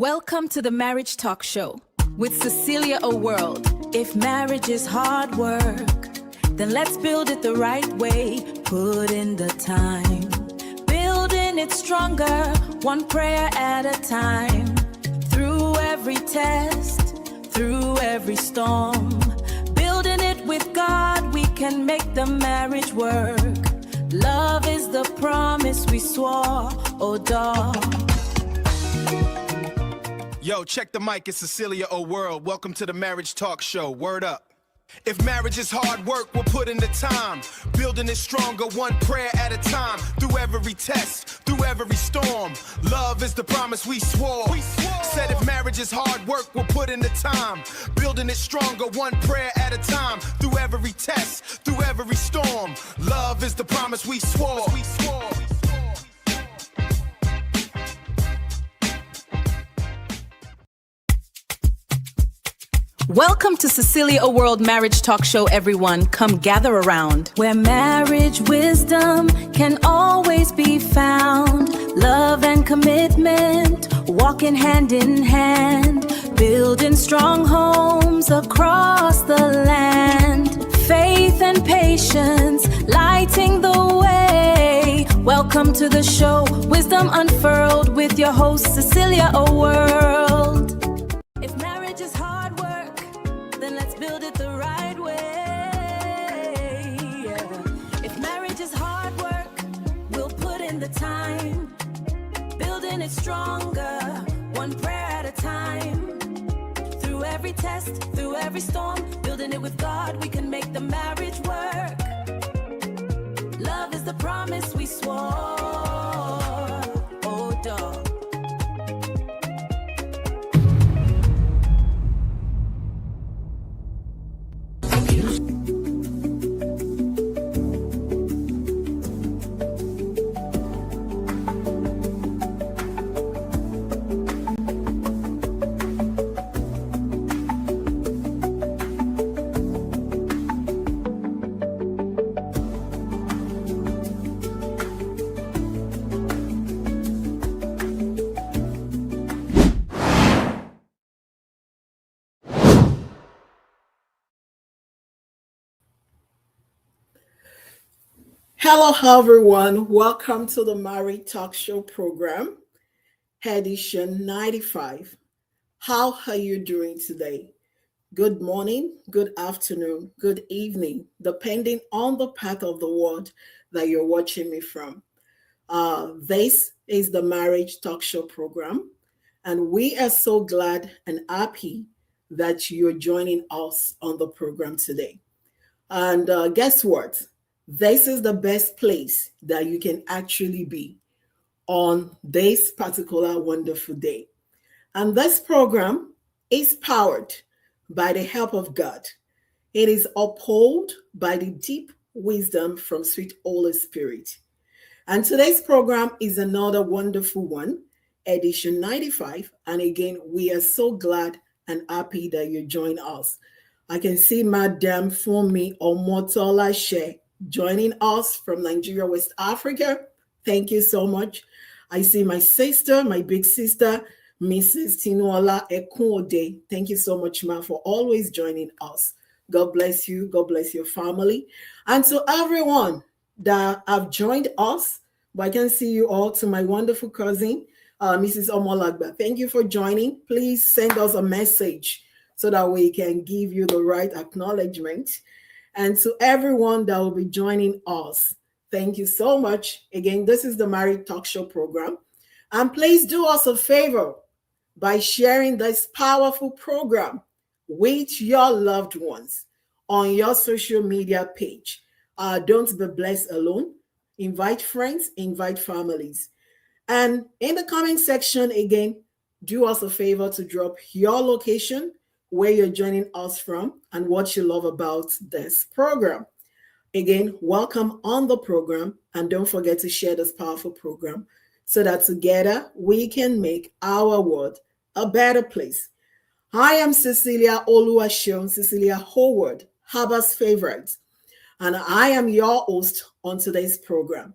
Welcome to the Marriage Talk Show with Cecelia O'World. If marriage is hard work, then let's build it the right way. Put in the time, building it stronger, one prayer at a time. Through every test, through every storm, building it with God, we can make the marriage work. Love is the promise we swore, oh dog. Yo, check the mic, it's Cecelia O'World. Welcome to the Marriage Talk Show. Word up. If marriage is hard work, we'll put in the time. Building it stronger, one prayer at a time. Through every test, through every storm. Love is the promise we swore. Said if marriage is hard work, we'll put in the time. Building it stronger, one prayer at a time. Through every test, through every storm. Love is the promise we swore. Welcome to Cecelia O'World Marriage Talk Show, everyone. Come gather around. Where marriage wisdom can always be found. Love and commitment, walking hand in hand. Building strong homes across the land. Faith and patience, lighting the way. Welcome to the show, Wisdom Unfurled with your host, Cecelia O'World. If marriage is hard work, then let's build it the right way. If marriage is hard work, we'll put in the time. Building it stronger, one prayer at a time. Through every test, through every storm, building it with God, we can make the marriage work. Love is the promise we swore, oh dog. Hello, everyone. Welcome to the Marriage Talk Show program, edition 95. How are you doing today? Good morning, good afternoon, good evening, depending on the part of the world that you're watching me from. This is the Marriage Talk Show program, and we are so glad and happy that you're joining us on the program today. And guess what? This is the best place that you can actually be on this particular wonderful day. And this program is powered by the help of God. It is upheld by the deep wisdom from sweet Holy Spirit. And today's program is another wonderful one, edition 95. And again, we are so glad and happy that you join us. I can see Madam Funmi Omotola She joining us from Nigeria, West Africa. Thank you so much. I see my sister, my big sister, Mrs. Tinuola Ekunode. Thank you so much, ma, for always joining us. God bless you. God bless your family. And to everyone that have joined us, but I can see you all, to my wonderful cousin, Mrs. Omolagba. Thank you for joining. Please send us a message so that we can give you the right acknowledgement. And to everyone that will be joining us, thank you so much. Again, this is the Marriage Talk Show program. And please do us a favor by sharing this powerful program with your loved ones on your social media page. Don't be blessed alone. Invite friends, invite families. And in the comment section, again, do us a favor to drop your location, where you're joining us from, and what you love about this program. Again, welcome on the program, and don't forget to share this powerful program so that together we can make our world a better place. I am Cecelia Oluwaseun, Cecelia Howard, Haba's favorite, and I am your host on today's program.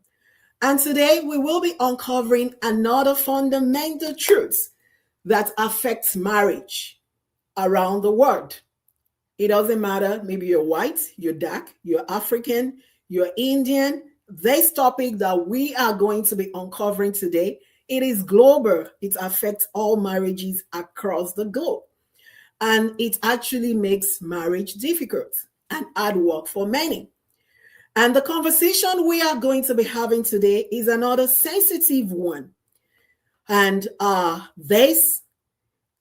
And today we will be uncovering another fundamental truth that affects marriage around the world. It doesn't matter, maybe you're white, you're dark, you're African, you're Indian. This topic that we are going to be uncovering today, it is global. It affects all marriages across the globe. And it actually makes marriage difficult and hard work for many. And the conversation we are going to be having today is another sensitive one. And this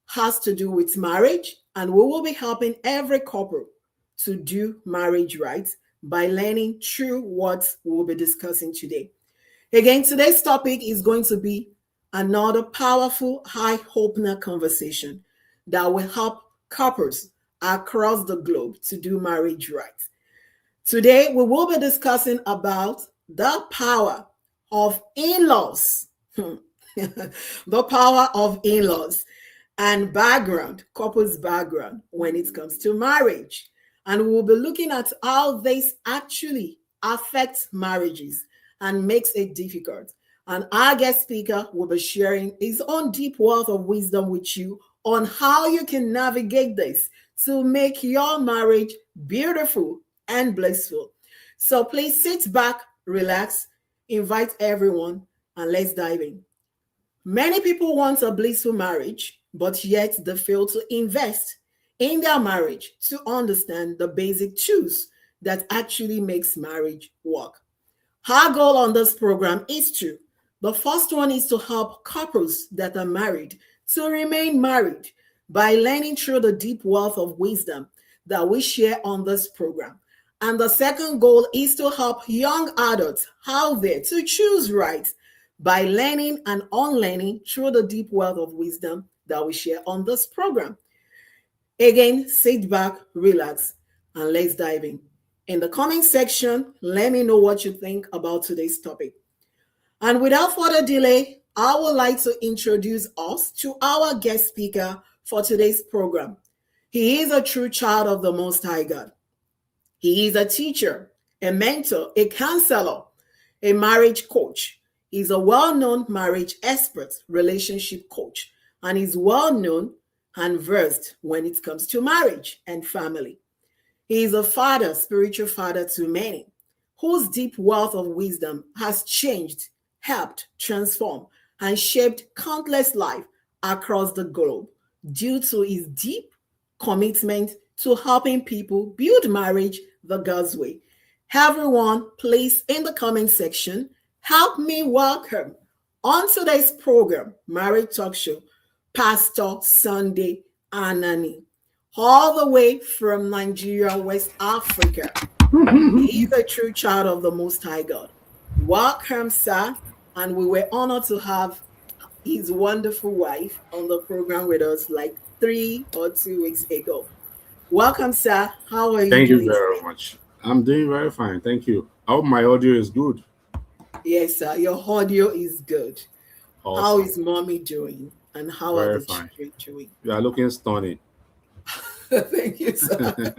has to do with marriage, and we will be helping every couple to do marriage right by learning through what we'll be discussing today. Again, today's topic is going to be another powerful, eye-opener conversation that will help couples across the globe to do marriage right. Today, we will be discussing about the power of in-laws. The power of in-laws and background, couples background when it comes to marriage. And we'll be looking at how this actually affects marriages and makes it difficult. And our guest speaker will be sharing his own deep wealth of wisdom with you on how you can navigate this to make your marriage beautiful and blissful. So please sit back, relax, invite everyone, and let's dive in. Many people want a blissful marriage, but yet they fail to invest in their marriage to understand the basic truths that actually makes marriage work. Our goal on this program is two. The first one is to help couples that are married to remain married by learning through the deep wealth of wisdom that we share on this program. And the second goal is to help young adults out there to choose right by learning and unlearning through the deep wealth of wisdom that we share on this program. Again, sit back, relax, and let's dive in. In the comment section, let me know what you think about today's topic. And without further delay, I would like to introduce us to our guest speaker for today's program. He is a true child of the Most High God. He is a teacher, a mentor, a counselor, a marriage coach. He's a well-known marriage expert, relationship coach, and is well-known and versed when it comes to marriage and family. He is a father, spiritual father to many, whose deep wealth of wisdom has changed, helped, transformed, and shaped countless lives across the globe due to his deep commitment to helping people build marriage the God's way. Everyone, please, in the comment section, help me welcome on today's program, Marriage Talk Show, Pastor Sunday Anani, all the way from Nigeria, West Africa. He is a true child of the Most High God. Welcome, sir, and we were honored to have his wonderful wife on the program with us like 3 or 2 weeks ago. Welcome, sir. How are you doing? Thank you very much. I'm doing very fine. Thank you. I hope my audio is good. Yes, sir. Your audio is good. Awesome. How is mommy doing? And how Very are the fine. children doing? You are looking stunning. Thank you, sir.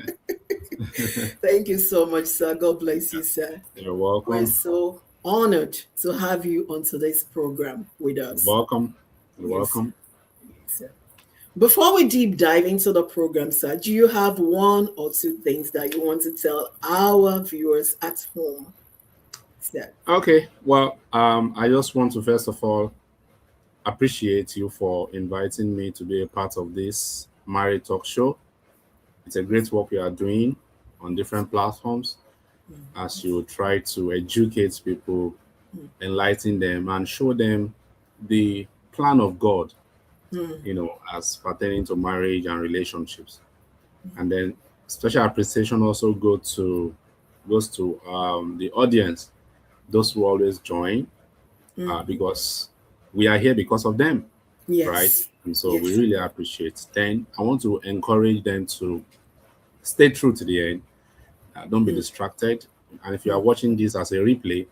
Thank you so much, sir. God bless you, sir. You're We're welcome. so honored to have you on today's program with us. You're welcome. You're Yes. welcome. Sir. Before we deep dive into the program, sir, do you have 1 or 2 things that you want to tell our viewers at home? Sir. Okay. Well, I just want to first of all appreciate you for inviting me to be a part of this Marriage Talk Show. It's a great work you are doing on different platforms as you try to educate people, enlighten them, and show them the plan of God, as pertaining to marriage and relationships. And then special appreciation also goes to the audience, those who always join, because we are here because of them, Yes. right? And so Yes. we really appreciate. Then I want to encourage them to stay true to the end. Don't be distracted. And if you are watching this as a replay,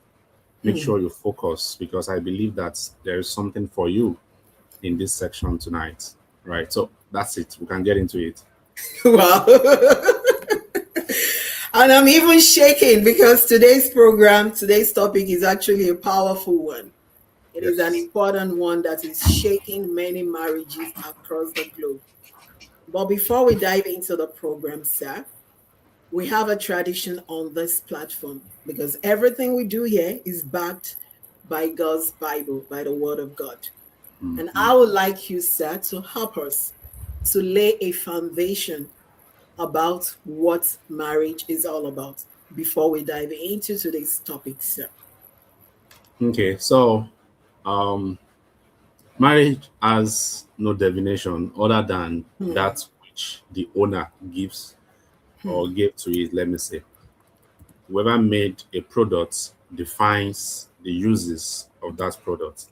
make sure you focus, because I believe that there is something for you in this section tonight, right? So that's it. We can get into it. Wow. And I'm even shaking because today's topic is actually a powerful one. It is an Yes. important one that is shaking many marriages across the globe. But before we dive into the program, sir, we have a tradition on this platform because everything we do here is backed by God's Bible, by the Word of God. And Mhm. I would like you, sir, to help us to lay a foundation about what marriage is all about before we dive into today's topic, sir. Okay, so um, marriage has no definition other than Hmm, that which the owner gives hmm, or gave to it. Let me say, whoever made a product defines the uses of that product,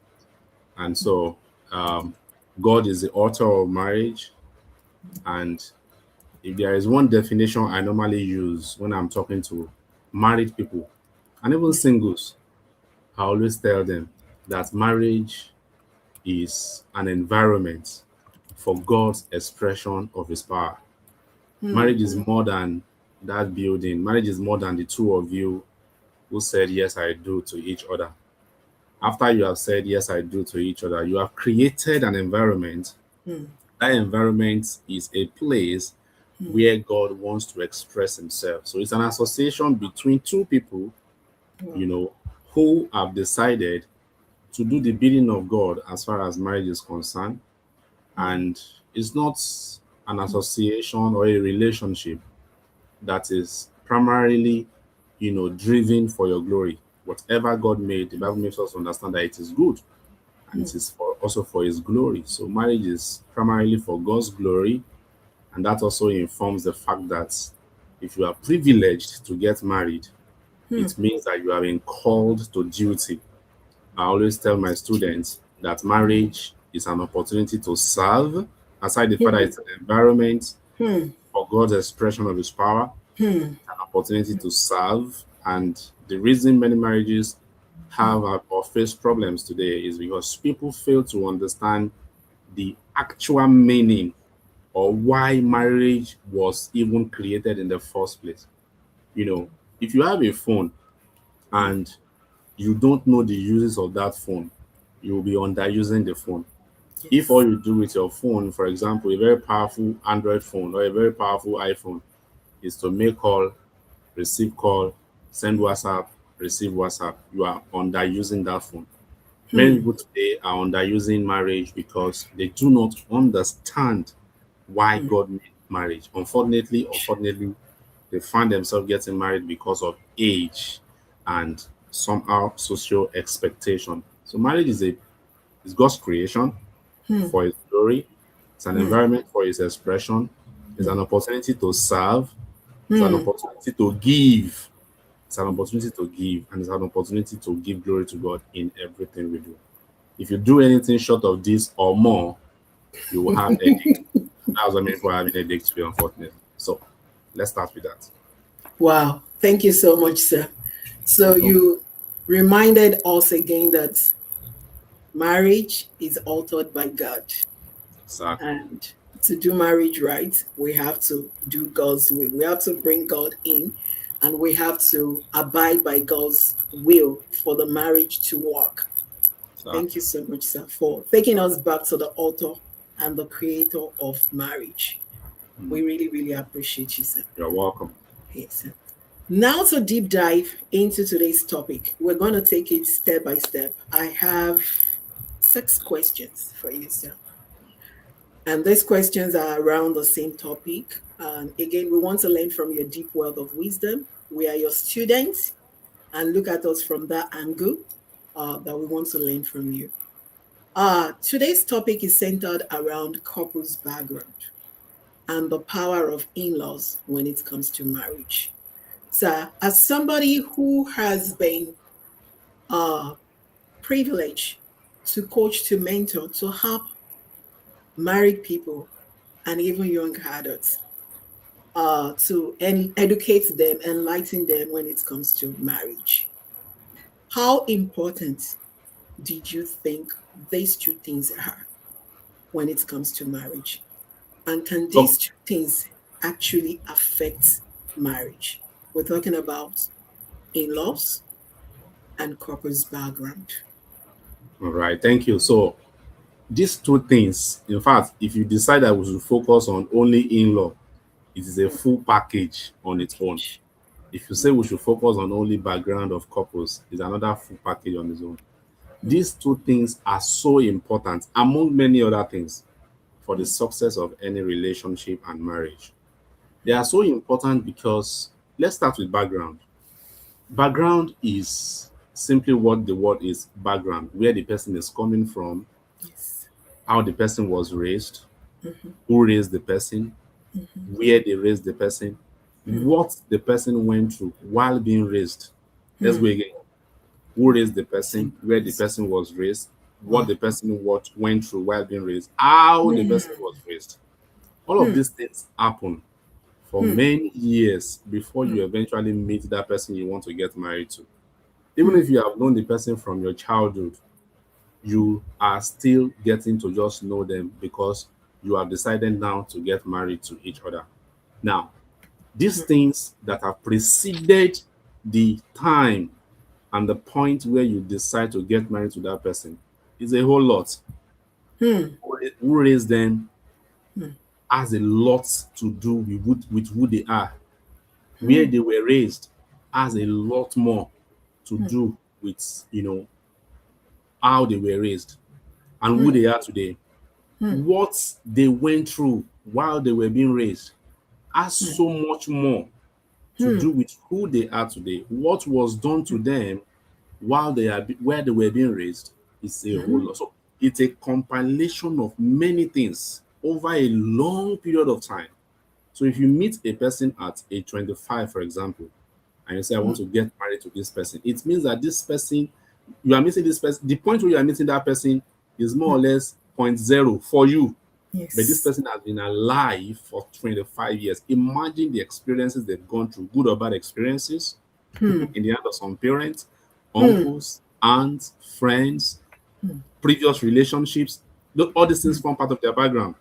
and so um, God is the author of marriage. And if there is one definition I normally use when I'm talking to married people and even singles, I always tell them that marriage is an environment for God's expression of his power. hmm, Marriage is more than that building. Marriage is more than the two of you who said, Yes, I do to each other. After you have said, Yes, I do to each other, you have created an environment. hmm, That environment is a place hmm. where God wants to express himself. So it's an association between two people, you Wow. know, who have decided to do the bidding of God as far as marriage is concerned. Hmm, And it's not an association or a relationship that is primarily, driven for your glory. Whatever God made, the Bible makes us understand that it is good and hmm, it is also for his glory. So marriage is primarily for God's glory. And that also informs the fact that if you are privileged to get married, hmm. it means that you are being called to duty. I always tell my students that Hmm, marriage is an opportunity to serve, aside the fact that hmm, it's an environment hmm, for God's expression of his power, hmm, an opportunity to serve. And the reason many marriages hmm, have or face problems today is because people fail to understand the actual meaning or why marriage was even created in the first place. If you have a phone hmm. and you don't know the uses of that phone, you will be underusing the phone. If all Yes. you do with your phone, for example, a very powerful Android phone or a very powerful iPhone, is to make call, receive call, send WhatsApp, receive WhatsApp, you are underusing that phone. Many Hmm, people today are underusing marriage because they do not understand why hmm, God made marriage. Unfortunately or fortunately, they find themselves getting married because of age and somehow social expectation. So marriage is God's creation hmm, for his glory. It's an hmm, environment for his expression. It's hmm, an opportunity to serve. It's an hmm. opportunity to give. It's an opportunity to give, and it's an opportunity to give glory to God in everything we do. If you do anything short of this or more, you will have headache. That's what I mean for having headache today, unfortunately. So let's start with that. Wow. Thank you so much, sir. So No, you reminded us again that marriage is altered by God. exactly. And to do marriage right, we have to do God's will. We have to bring God in and we have to abide by God's will for the marriage to work. Thank you Exactly. so much, sir, for taking us back to the author and the creator of marriage. Mm. We really, really appreciate you, sir. You're welcome. Yes, sir. Now to deep dive into today's topic. We're going to take it step by step. I have 6 questions for you, sir. And these questions are around the same topic. And again, we want to learn from your deep wealth of wisdom. We are your students and look at us from that angle that we want to learn from you. Today's topic is centered around couples' background and the power of in laws when it comes to marriage. So, as somebody who has been uh, privileged to coach, to mentor, to help married people and even young adults, to educate them, enlighten them when it comes to marriage. How important did you think these two things are when it comes to marriage? And can So, these two things actually affect marriage? We're talking about in laws and couple's background. All right, thank you. So these two things, in fact, if you decide that we should focus on only in-law, it is a full package on its own. Package. If you say we should focus on only background of couples, it's another full package on its own. Mm, These two things are so important, among many other things, for the mm, success of any relationship and marriage. They are so important because let's start with background. Background is simply what the word is background, where the person is coming from, yes. how the person was raised, Mhm, who raised the person, mhm, where they raised the person, mm, what the person went through while being raised. Let's go mm. again. Who raised the person, Same where the place. person was raised, what Wow. the person what went through while being raised, how the Mm, person was raised. All of mm, these things happen for mm, many years before mm, you eventually meet that person you want to get married to. Even mm, if you have known the person from your childhood, you are still getting to just know them because you have decided now to get married to each other. Now, these things that have preceded the time and the point where you decide to get married to that person is a whole lot. mm, Who raised them mm, has a lot to do with who they are. Where mm, they were raised has a lot more to mm, do with, how they were raised and who mm, they are today. mm, What they went through while they were being raised has mm, so much more to mm, do with who they are today. What was done to them while they are where they were being raised is a whole mm, lot. So it's a compilation of many things over a long period of time. So if you meet a person at age 25, for example, and you say, I want mm. to get married to this person, it means that this person, you are meeting this person, the point where you are meeting that person is more or less point zero for you. But this Yes. person has been alive for 25 years. Imagine the experiences they've gone through, good or bad experiences, Mm, in the hands of some parents, mm, uncles, aunts, friends, mm, previous relationships. All these things mm. form part of their background,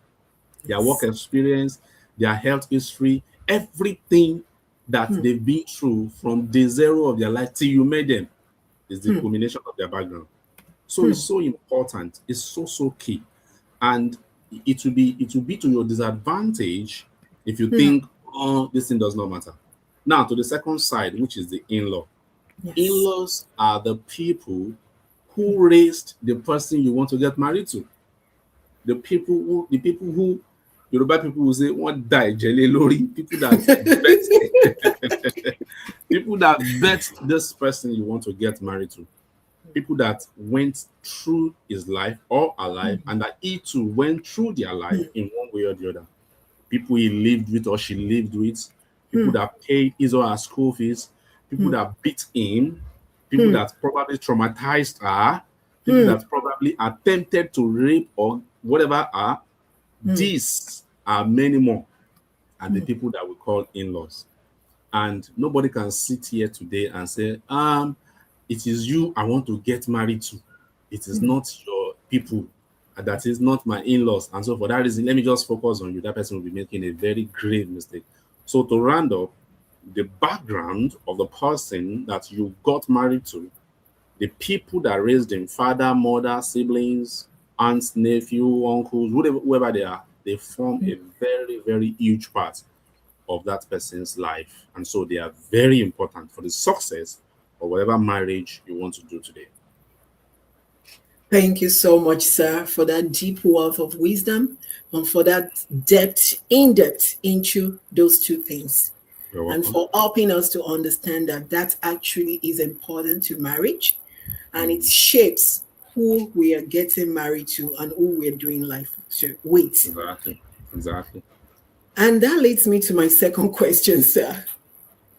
their work Yes. experience, their health history, everything that Mm, they've been through from day zero of their life till you met them is the mm, culmination of their background. So it's mm, so important. It's so key, and it will be to your disadvantage if you mm. think, oh, this thing does not matter. Now to the second side, which is the in-law. Yes. In-laws are the people who raised the person you want to get married to. The people who Yoruba people will say what die jelly lori, people that bet people that bet this person you want to get married to, people that went through his life or her life, Mm, and that he too went through their life mm, in one way or the other. People he lived with or she lived with, people mm, that paid his or her school fees, people mm, that beat him, people mm, that probably traumatized her, people mm, that probably attempted to rape or whatever her. mm, These are many more, and the mm, people that we call in-laws. And nobody can sit here today and say, it is you I want to get married to. It is mm. not your people. That is not my in-laws. And so for that reason, let me just focus on you. That person will be making a very grave mistake. So to round up, the background of the person that you got married to, the people that raised him, father, mother, siblings, aunts, nephew, uncles, whoever they are, they form a very, very huge part of that person's life. And so they are very important for the success of whatever marriage you want to do today. Thank you so much, sir, for that deep wealth of wisdom and for that in depth into those two things, You're and welcome. for helping us to understand that that actually is important to marriage and it Mhm. shapes who we are getting married to and who we're doing life with. Exactly. Exactly. And that leads me to my second question, sir.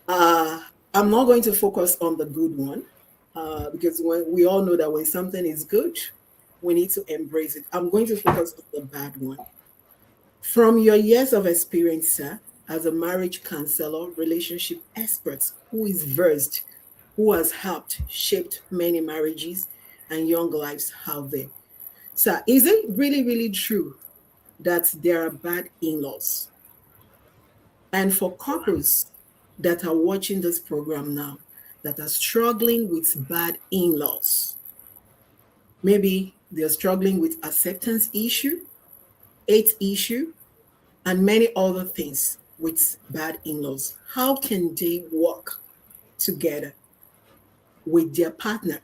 Uh, I'm not going to focus on the good one because when we all know that when something is good, we need to embrace it. I'm going to focus on the bad one. From your years of experience, sir, as a marriage counselor, relationship expert who is versed, who has helped shaped many marriages and young lives out there. Sir, is it really, really true that there are bad in-laws? And for couples that are watching this program now that are struggling with bad in laws, Maybe they're struggling with acceptance issue, age issue, and many other things with bad in-laws. How can they work together with their partner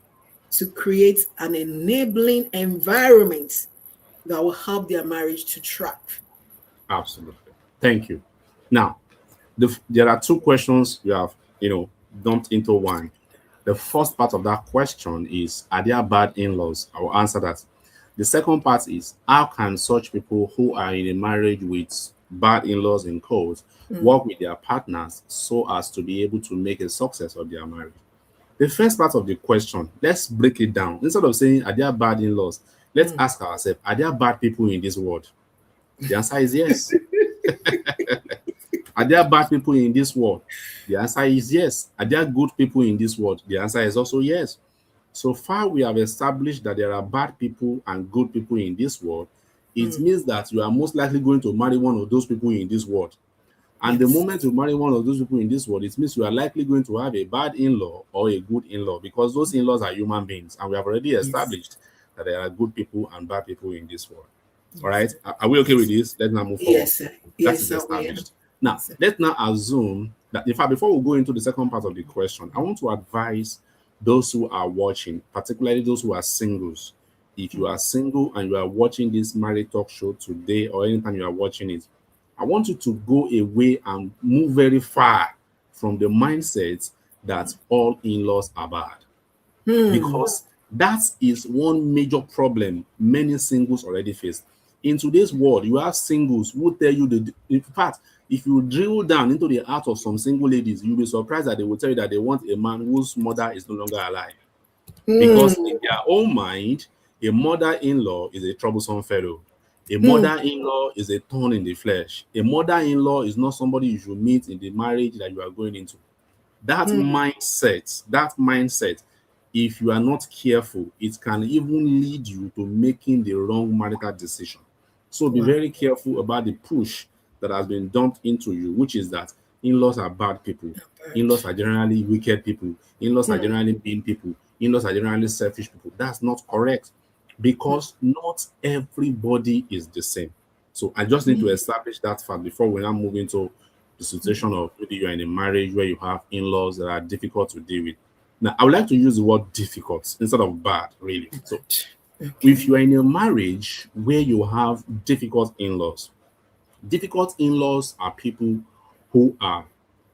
to create an enabling environment that will help their marriage to thrive? Absolutely. Thank you. Now, there are two questions we have, dumped into one. The first part of that question is, are there bad in-laws? I will answer that. The second part is, how can such people who are in a marriage with bad in-laws in quotes work with their partners so as to be able to make a success of their marriage? The first part of the question, let's break it down. Instead of saying, are there bad in-laws? Let's ask ourselves, are there bad people in this world? The answer is yes. Are there bad people in this world? The answer is yes. Are there good people in this world? The answer is also yes. So far, we have established that there are bad people and good people in this world. It means that you are most likely going to marry one of those people in this world. And the Yes. moment you marry one of those people in this world, it means you are likely going to have a bad in-law or a good in-law, because those in-laws are human beings. And we have already established that there are good people and bad people in this world. All right. Are we okay with this? Let's now move forward. Yes, sir. That Yes, is sir, we are. established. Now, Yes, sir. let's now assume that, in fact, before we go into the second part of the question, I want to advise those who are watching, particularly those who are singles. If you are single and you are watching this married talk show today or anytime you are watching it, I want you to go away and move very far from the mindset that all in-laws are bad, because that is one major problem many singles already face. In today's world, you have singles who tell you in fact, if you drill down into the heart of some single ladies, you'll be surprised that they will tell you that they want a man whose mother is no longer alive. Because in their own mind, a mother-in-law is a troublesome fellow. A mother-in-law is a thorn in the flesh. A mother-in-law is not somebody you should meet in the marriage that you are going into. That mindset, if you are not careful, it can even lead you to making the wrong marital decision. So be Wow. very careful about the push that has been dumped into you, which is that in-laws are bad people. In-laws are generally wicked people. In-laws are generally mean people. In-laws are generally selfish people. That's not correct, because not everybody is the same. So I just need to establish that fact before we now move into the situation of maybe you're in a marriage where you have in-laws that are difficult to deal with. Now, I would like to use the word difficult instead of bad, really. So if Okay. you are in a marriage where you have difficult in-laws are people who are,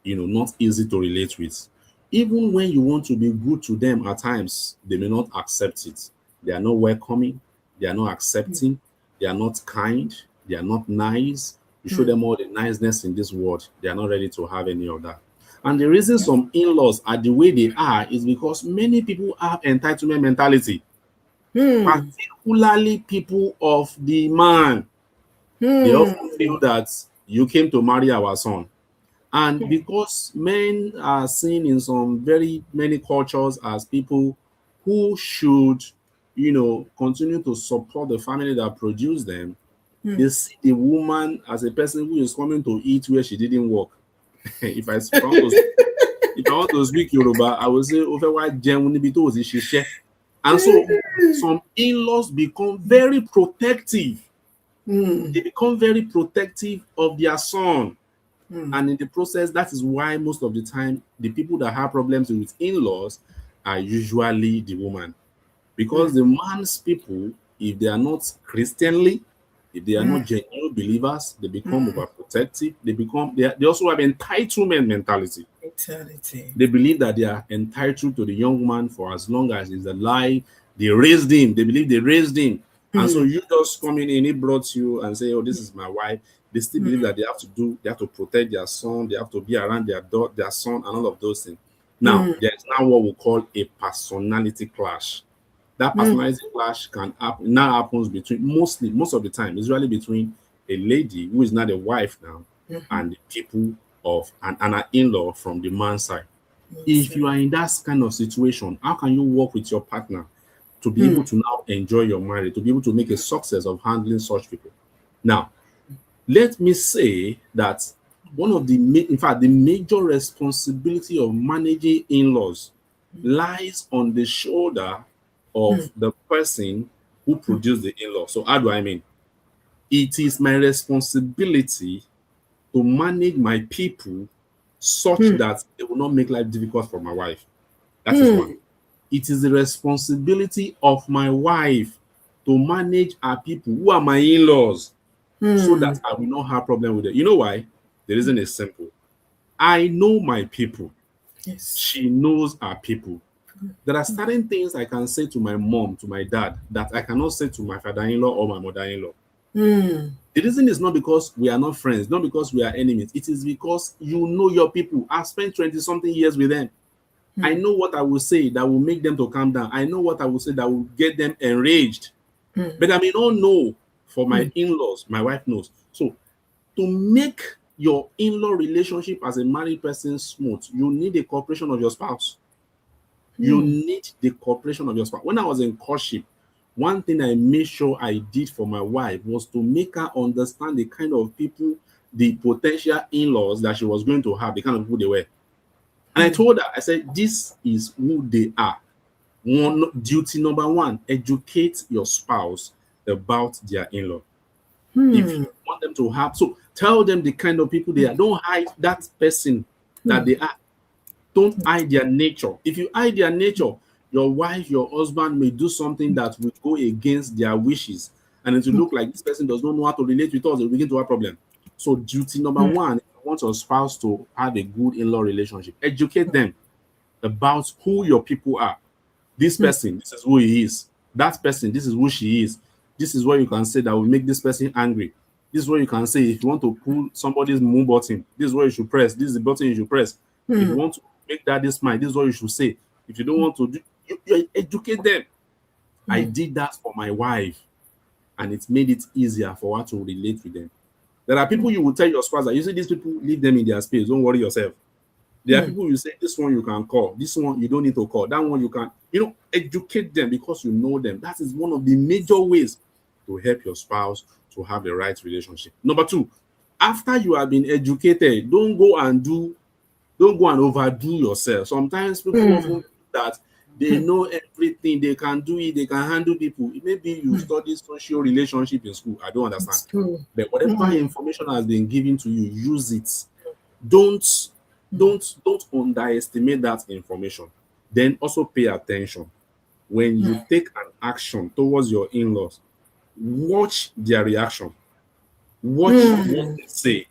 not easy to relate with. Even when you want to be good to them at times, they may not accept it. They are not welcoming, they are not accepting, they are not kind, they are not nice. You show them all the niceness in this world, they are not ready to have any of that. And the reason some in-laws are the way they are is because many people have entitlement mentality, particularly people of the man. They often feel that you came to marry our son. And because men are seen in some very many cultures as people who should, continue to support the family that produced them, they see the woman as a person who is coming to eat where she didn't work. If I want to speak Yoruba, I will say, "Ofe wa jẹun níbi tó ò ti ṣiṣẹ́." And so some in-laws become very protective. They become very protective of their son. And in the process, that is why most of the time, the people that have problems with in-laws are usually the woman. Because the man's people, if they are not Christianly, if they are not genuine believers, they become overprotective. They also have entitlement mentality. Eternity. They believe that they are entitled to the young man for as long as he's alive. They raised him. They believe they raised him. And so you just coming in, he brought you and say, "Oh, this is my wife." They still believe that they have to protect their son, they have to be around their son, and all of those things. Now, there is now what we call a personality clash. That personality clash can happen now, happens between most of the time, usually between a lady who is not a wife now and the people of an in-law from the man's side. If you are in that kind of situation, how can you work with your partner to be able to now enjoy your marriage, to be able to make a success of handling such people? Now, let me say that the major responsibility of managing in-laws lies on the shoulder of the person who produced the in-law. So how do I mean? It is my responsibility to manage my people such that they will not make life difficult for my wife. That is one. It is the responsibility of my wife to manage her people who are my in-laws so that I will not have problem with them. You know why? The reason is simple. I know my people. Yes. She knows her people. There are certain things I can say to my mom, to my dad, that I cannot say to my father-in-law or my mother-in-law. The reason is not because we are not friends, not because we are enemies. It is because you know your people. I've spent 20-something years with them. I know what I will say that will make them to calm down. I know what I will say that will get them enraged. But I may not know for my in-laws. My wife knows. So to make your in-law relationship as a married person smooth, you need the cooperation of your spouse. You need the cooperation of your spouse. When I was in courtship, one thing I made sure I did for my wife was to make her understand the kind of people, the potential in-laws that she was going to have, the kind of people they were. And I told her, I said, this is who they are. Duty number one, educate your spouse about their in-law. If you want them to have, so tell them the kind of people they are. Don't hide that person that they are. Don't hide their nature. If you hide their nature, your wife, your husband may do something that will go against their wishes. And it will look like this person does not know how to relate with us. They will begin to have a problem. So duty number one, if you want your spouse to have a good in-law relationship, educate them about who your people are. This person, this is who he is. That person, this is who she is. This is what you can say that will make this person angry. This is what you can say if you want to pull somebody's move button. This is what you should press. This is the button you should press. If you want to make daddy smile, this is what you should say. If you don't want to do, you educate them. I did that for my wife, and it made it easier for her to relate with them. There are people you will tell your spouse that you see these people, leave them in their space. Don't worry yourself. There are people you say, this one you can call, this one you don't need to call, that one you can, educate them because you know them. That is one of the major ways to help your spouse to have the right relationship. Number two, after you have been educated, don't go and overdo yourself. Sometimes people often think that they know everything, they can do it, they can handle people. Maybe you study social relationship in school. I don't understand. But whatever information has been given to you, use it. Don't underestimate that information. Then also pay attention. When you take an action towards your in-laws, watch their reaction. Watch what they say.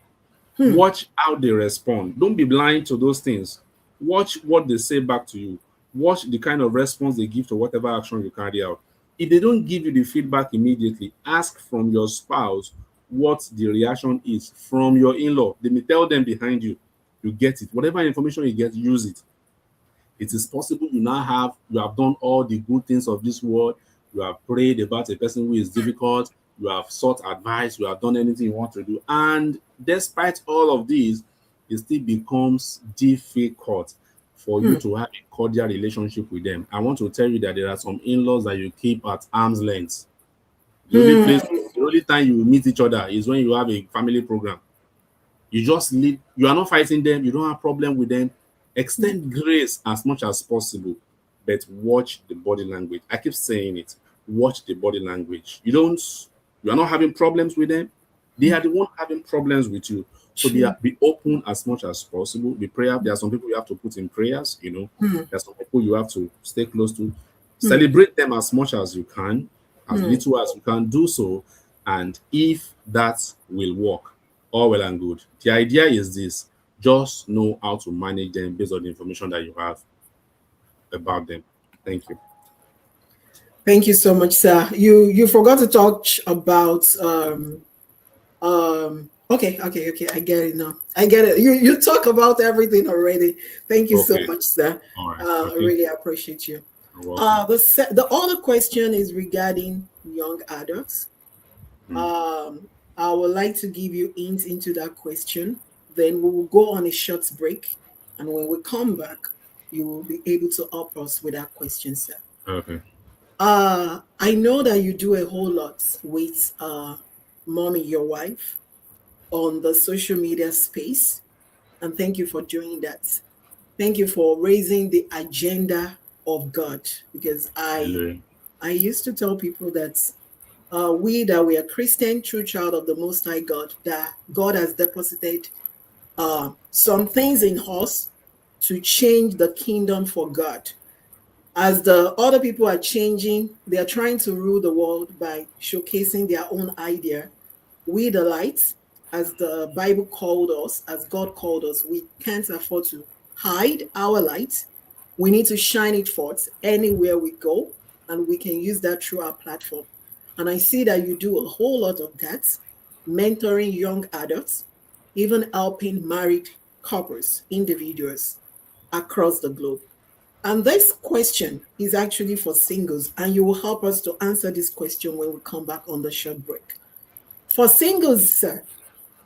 Watch how they respond. Don't be blind to those things. Watch what they say back to you. Watch the kind of response they give to whatever action you carry out. If they don't give you the feedback immediately, ask from your spouse what the reaction is from your in-law. They may tell them behind you. You get it. Whatever information you get, use it. It is possible you have done all the good things of this world. You have prayed about a person who is difficult. You have sought advice. You have done anything you want to do. And despite all of these, it still becomes difficult for you to have a cordial relationship with them. I want to tell you that there are some in-laws that you keep at arm's length. The only time you meet each other is when you have a family program. You just live, you are not fighting them, you don't have problem with them. Extend grace as much as possible, but watch the body language. I keep saying it. Watch the body language. You are not having problems with them. They are the one having problems with you. So be open as much as possible. Be prayer. There are some people you have to put in prayers, There are some people you have to stay close to. Celebrate them as much as you can, as little as you can do so. And if that will work, all well and good. The idea is this: just know how to manage them based on the information that you have about them. Thank you. Thank you so much, sir. You forgot to talk about okay. I get it now. I get it. You talk about everything already. Thank you so much, sir. All right. I really appreciate you. The The other question is regarding young adults. I would like to give you hints into that question. Then we will go on a short break, and when we come back, you will be able to help us with that question, sir. Okay. I know that you do a whole lot with mommy, your wife, on the social media space, and thank you for doing that. Thank you for raising the agenda of God, because I I used to tell people that we are Christian, true child of the Most High God, that God has deposited some things in us to change the kingdom for God. As the other people are changing, they are trying to rule the world by showcasing their own idea. We, the lights, as the Bible called us, as God called us, we can't afford to hide our light. We need to shine it forth anywhere we go, and we can use that through our platform. And I see that you do a whole lot of that, mentoring young adults, even helping married couples, individuals across the globe. And this question is actually for singles, and you will help us to answer this question when we come back on the short break. For singles, sir,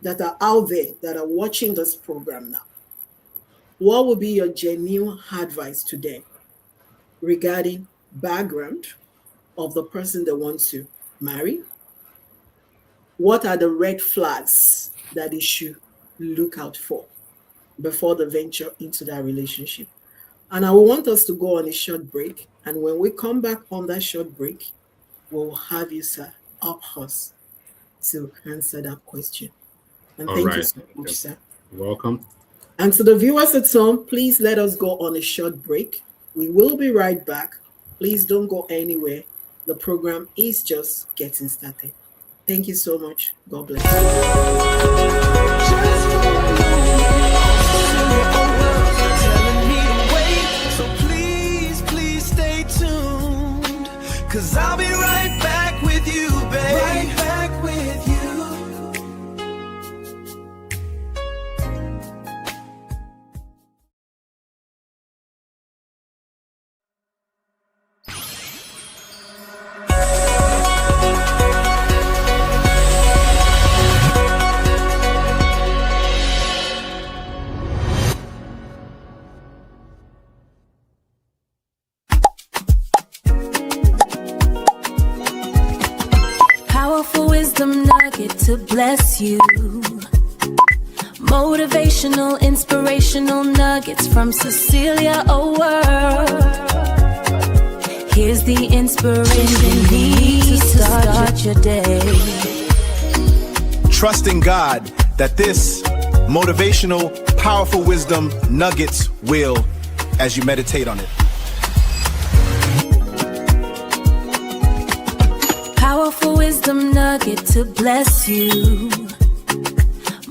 that are out there that are watching this program now, what would be your genuine advice to them regarding background of the person they want to marry? What are the red flags that they should look out for before they venture into that relationship? And I want us to go on a short break. And when we come back on that short break, we'll have you, sir, up us to answer that question. And All thank you right. so much, sir. Welcome. And to the viewers at home, please let us go on a short break. We will be right back. Please don't go anywhere. The program is just getting started. Thank you so much. God bless you. 'Cause I'll be right back with you, babe. Right back with you. Powerful wisdom nugget to bless you. Motivational, inspirational nuggets from Cecelia, oh world. Here's the inspiration you need to start your day. Trust in God that this motivational, powerful wisdom nuggets will, as you meditate on it. Powerful wisdom nugget to bless you.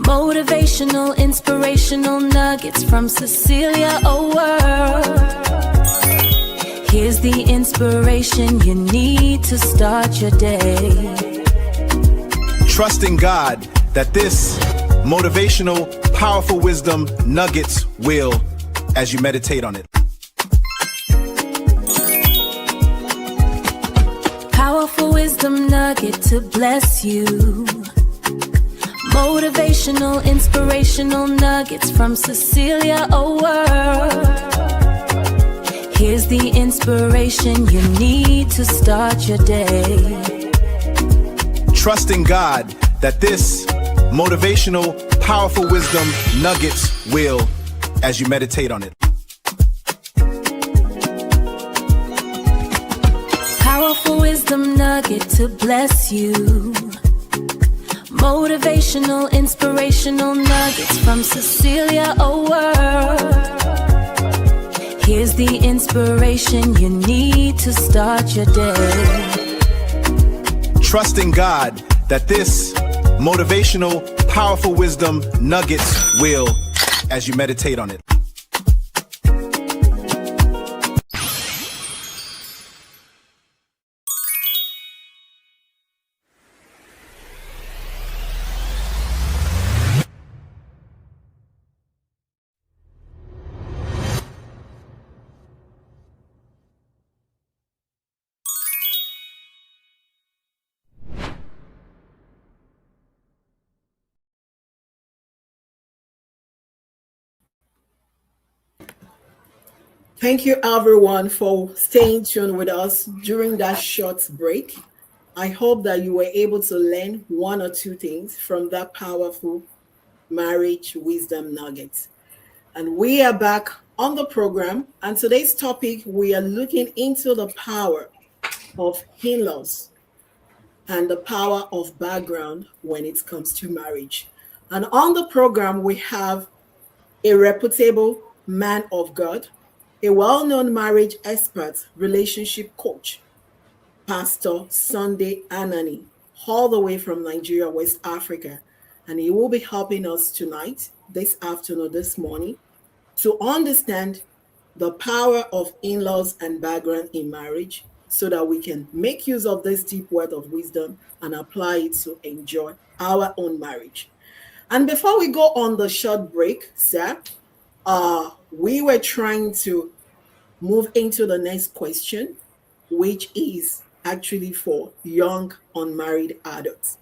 Motivational, inspirational nuggets from Cecelia, oh world. Here's the inspiration you need to start your day. Trust in God that this motivational, powerful wisdom nuggets will, as you meditate on it. Powerful wisdom nugget to bless you. Motivational, inspirational nuggets from Cecelia, oh world. Here's the inspiration you need to start your day. Trust in God that this motivational, powerful wisdom nuggets will, as you meditate on it. Powerful wisdom nugget to bless you. Motivational, inspirational nuggets from Cecelia, oh world. Here's the inspiration you need to start your day. Trust in God that this motivational, powerful wisdom nuggets will, as you meditate on it. Thank you, everyone, for staying tuned with us during that short break. I hope that you were able to learn one or two things from that powerful marriage wisdom nugget. And we are back on the program. And today's topic, we are looking into the power of in-laws and the power of background when it comes to marriage. And on the program, we have a reputable man of God, a well-known marriage expert, relationship coach, Pastor Sunday Anani, all the way from Nigeria, West Africa. And he will be helping us tonight, this afternoon, this morning, to understand the power of in-laws and background in marriage so that we can make use of this deep word of wisdom and apply it to enjoy our own marriage. And before we go on the short break, sir, we were trying to move into the next question, which is actually for young unmarried adults.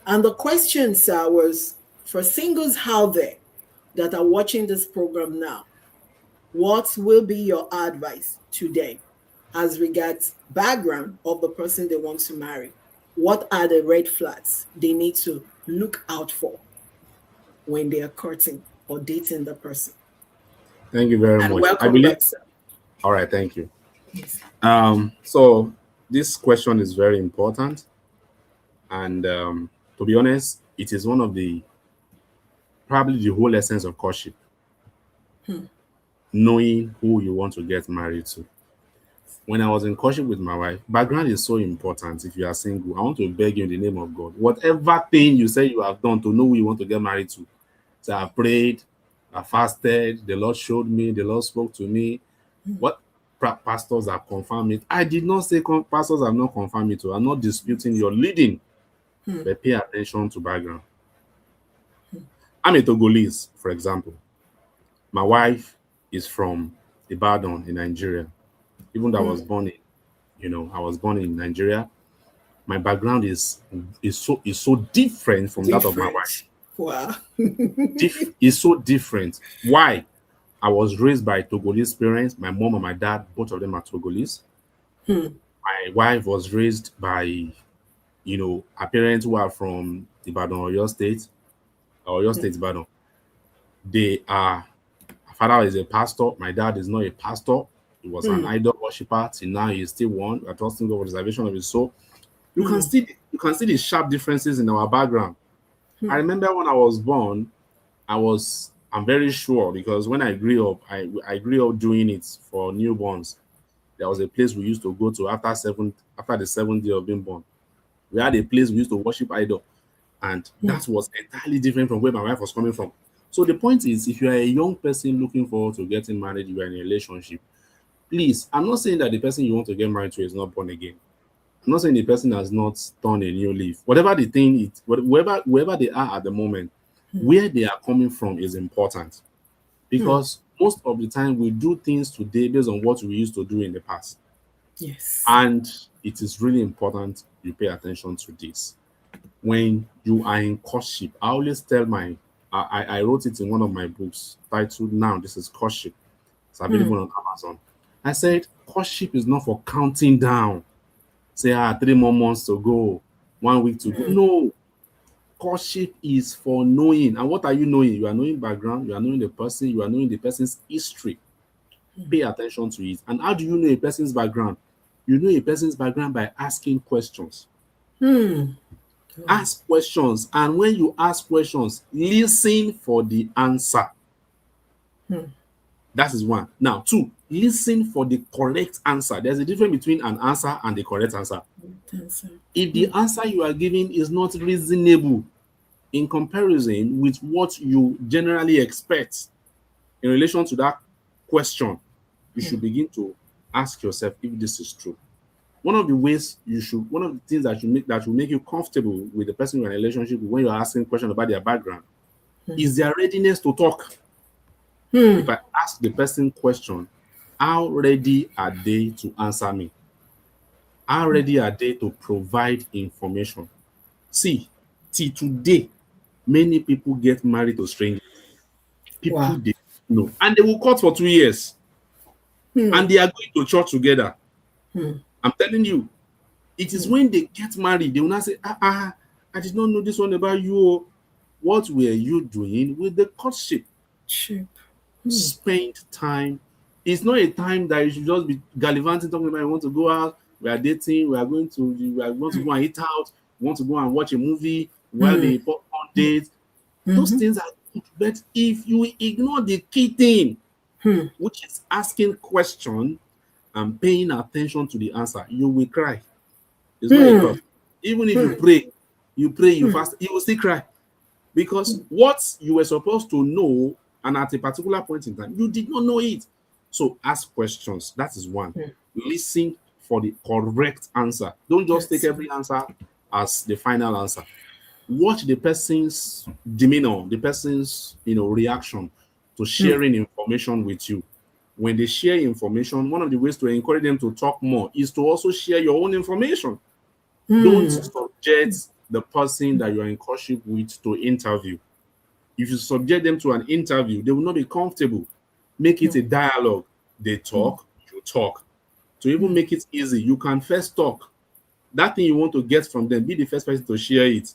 And the question, sir, was for singles out there that are watching this program now, what will be your advice to them as regards background of the person they want to marry? What are the red flags they need to look out for when they are courting or dating the person? Thank you very And much. I welcome believe. back, sir. All right. Thank you. Yes. So this question is very important, and to be honest, it is one of the probably the whole essence of courtship. Knowing who you want to get married to. When I was in courtship with my wife, background is so important. If you are single, I want to beg you in the name of God, whatever thing you say you have done to know who you want to get married to. So I prayed, I fasted, the Lord showed me, the Lord spoke to me. What pastors have confirmed it. I did not say pastors have not confirmed it. I'm not disputing your leading, but pay attention to background. I'm a Togolese, for example. My wife is from Ibadan in Nigeria. Even though I was born in Nigeria. My background is so different from that of my wife. Wow. Is so different. Why? I was raised by Togolese parents. My mom and my dad, both of them are Togolese. My wife was raised by, her parents who are from Ibadan, Oyo State, Ibadan. They are, my father is a pastor. My dad is not a pastor. He was an idol worshiper. Till now, he is still one. We are trusting God for the salvation of his soul. You can see the sharp differences in our background. I remember when I was born, I'm very sure because when I grew up, I grew up doing it for newborns. There was a place we used to go to after the seventh day of being born. We had a place we used to worship idol, and that was entirely different from where my wife was coming from. So the point is, if you are a young person looking forward to getting married, you are in a relationship. Please, I'm not saying that the person you want to get married to is not born again. I'm not saying the person has not turned a new leaf. Whatever the thing is, wherever they are at the moment, where they are coming from is important. Because most of the time we do things today based on what we used to do in the past. Yes. And it is really important you pay attention to this. When you are in courtship, I always tell I wrote it in one of my books titled Now This is Courtship. It's available on Amazon. I said courtship is not for counting down. Say 3 more months to go, 1 week to go. No. Courtship is for knowing. And what are you knowing? You are knowing background, you are knowing the person, you are knowing the person's history. Pay attention to it. And how do you know a person's background? You know a person's background by asking questions. Ask questions. And when you ask questions, listen for the answer. That is one. Now, 2, listen for the correct answer. There's a difference between an answer and the correct answer. If the answer you are giving is not reasonable in comparison with what you generally expect in relation to that question, you should begin to ask yourself if this is true. One of the things that will make you comfortable with the person you're in a relationship with when you're asking questions about their background is their readiness to talk. If I ask the person question, how ready are they to answer me? How ready are they to provide information? See, till today, many people get married to strangers. People they know. And they will court for 2 years. And they are going to church together. I'm telling you, it is when they get married, they will not say, I did not know this one about you. What were you doing with the courtship? Spend time. It's not a time that you should just be gallivanting, talking about you want to go out. we are dating, we are going to go and eat out, we want to go and watch a movie, while the popcorn date. Those things are good. But if you ignore the key thing, which is asking question and paying attention to the answer, you will cry. It's not a curse. Even if you pray, you fast, you will still cry. Because what you were supposed to know, and at a particular point in time, you did not know it. So ask questions. That is one. Listen for the correct answer. Don't just take every answer as the final answer. Watch the person's demeanor, the person's reaction to sharing information with you. When they share information, one of the ways to encourage them to talk more is to also share your own information. Don't subject the person that you're in courtship with to interview. If you subject them to an interview, they will not be comfortable. Make it a dialogue. They talk, you talk. To even make it easy, you can first talk. That thing you want to get from them, be the first person to share it.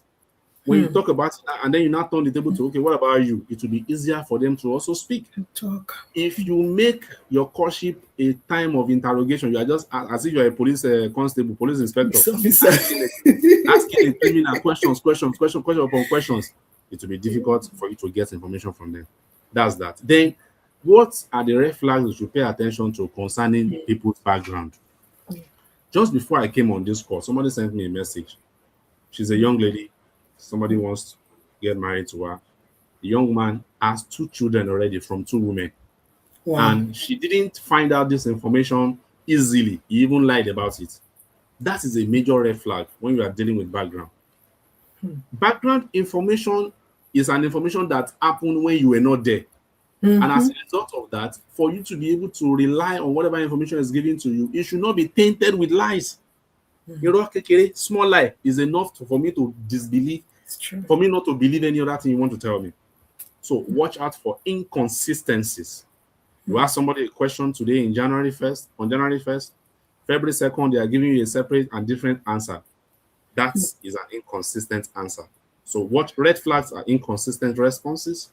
When you talk about it, and then you now turn the table to, okay, what about you? It will be easier for them to also speak. Talk. If you make your courtship a time of interrogation, you are just as if you are a police constable, police inspector, asking a criminal questions upon questions, it will be difficult for you to get information from them. That's that. Then, what are the red flags you should pay attention to concerning people's background? Just before I came on this call, somebody sent me a message. She's a young lady. Somebody wants to get married to her. The young man has 2 children already from 2 women. Wow. And she didn't find out this information easily. He even lied about it. That is a major red flag when you are dealing with background. Background information is an information that happened when you were not there. And as a result of that, for you to be able to rely on whatever information is given to you, it should not be tainted with lies. Small lie is enough for me to disbelieve, for me not to believe any other thing you want to tell me. So watch out for inconsistencies. You ask somebody a question today on January 1st, February 2nd, they are giving you a separate and different answer. That is an inconsistent answer. So what red flags are inconsistent responses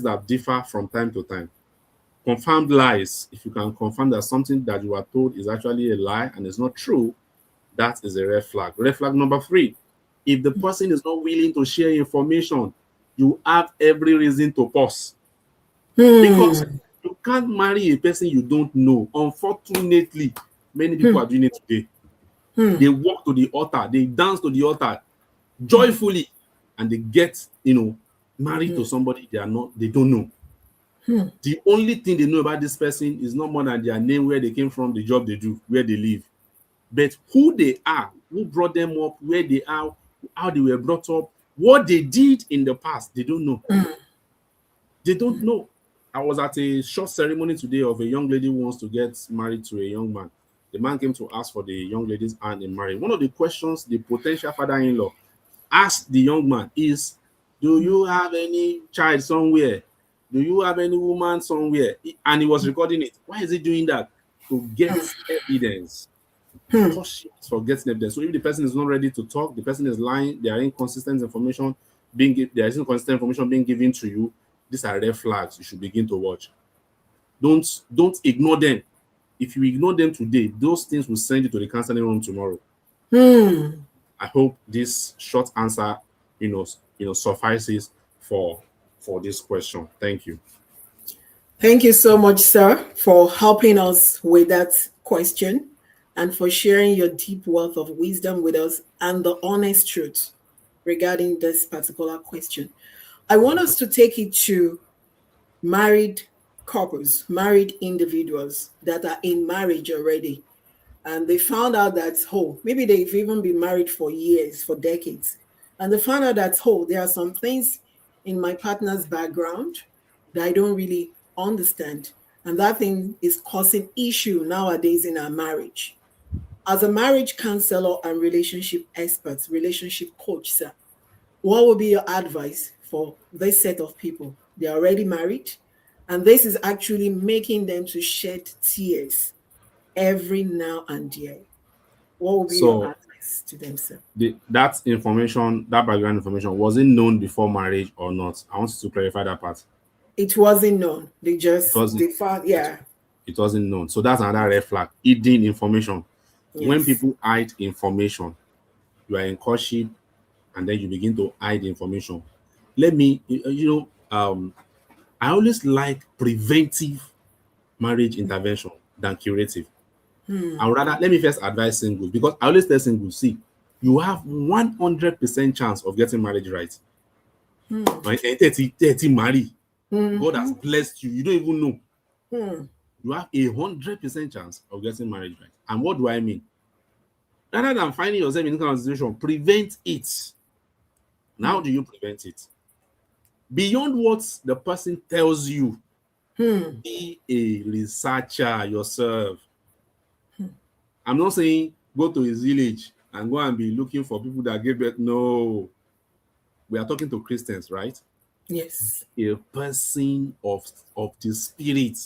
that differ from time to time. Confirmed lies. If you can confirm that something that you are told is actually a lie and is not true, that is a red flag. Red flag number 3. If the person is not willing to share information, you have every reason to pause. Because you can't marry a person you don't know. Unfortunately, many people are doing it today. They walk to the altar, they dance to the altar joyfully, and they get, married to somebody they don't know. The only thing they know about this person is not more than their name, where they came from, the job they do, where they live. But who they are, who brought them up, where they are, how they were brought up, what they did in the past, they don't know. They don't know. I was at a short ceremony today of a young lady who wants to get married to a young man. The man came to ask for the young lady's hand in marriage. One of the questions the potential father-in-law asked the young man is, do you have any child somewhere? Do you have any woman somewhere? And he was recording it. Why is he doing that? To get evidence. For getting evidence. So if the person is not ready to talk, the person is lying, there is inconsistent information being given to you, these are red flags you should begin to watch. Don't ignore them. If you ignore them today, those things will send you to the counseling room tomorrow. I hope this short answer, suffices for this question. Thank you. Thank you so much, sir, for helping us with that question and for sharing your deep wealth of wisdom with us and the honest truth regarding this particular question. I want us to take it to married couples, married individuals that are in marriage already. And they found out that, maybe they've even been married for years, for decades. And they found out that, there are some things in my partner's background that I don't really understand. And that thing is causing issue nowadays in our marriage. As a marriage counselor and relationship expert, relationship coach, sir, what would be your advice for this set of people? They're already married, and this is actually making them to shed tears every now and then. What would be your advice to them, sir? That background information, was it known before marriage or not? I want you to clarify that part. It wasn't known. It wasn't known. So that's another red flag. Hidden information. When Yes. people hide information, you are in courtship, and then you begin to hide information. Let me, I always like preventive marriage intervention than curative. I would rather, let me first advise singles, because I always tell singles, see, you have 100% chance of getting marriage right. Right? 30 marry. God has blessed you. You don't even know. You have 100% chance of getting married right. And what do I mean? Rather than finding yourself in this kind of situation, prevent it. Now, how do you prevent it? Beyond what the person tells you, be a researcher yourself. I'm not saying go to his village and go and be looking for people that gave birth. No, we are talking to Christians, right? Yes. A person of the spirit.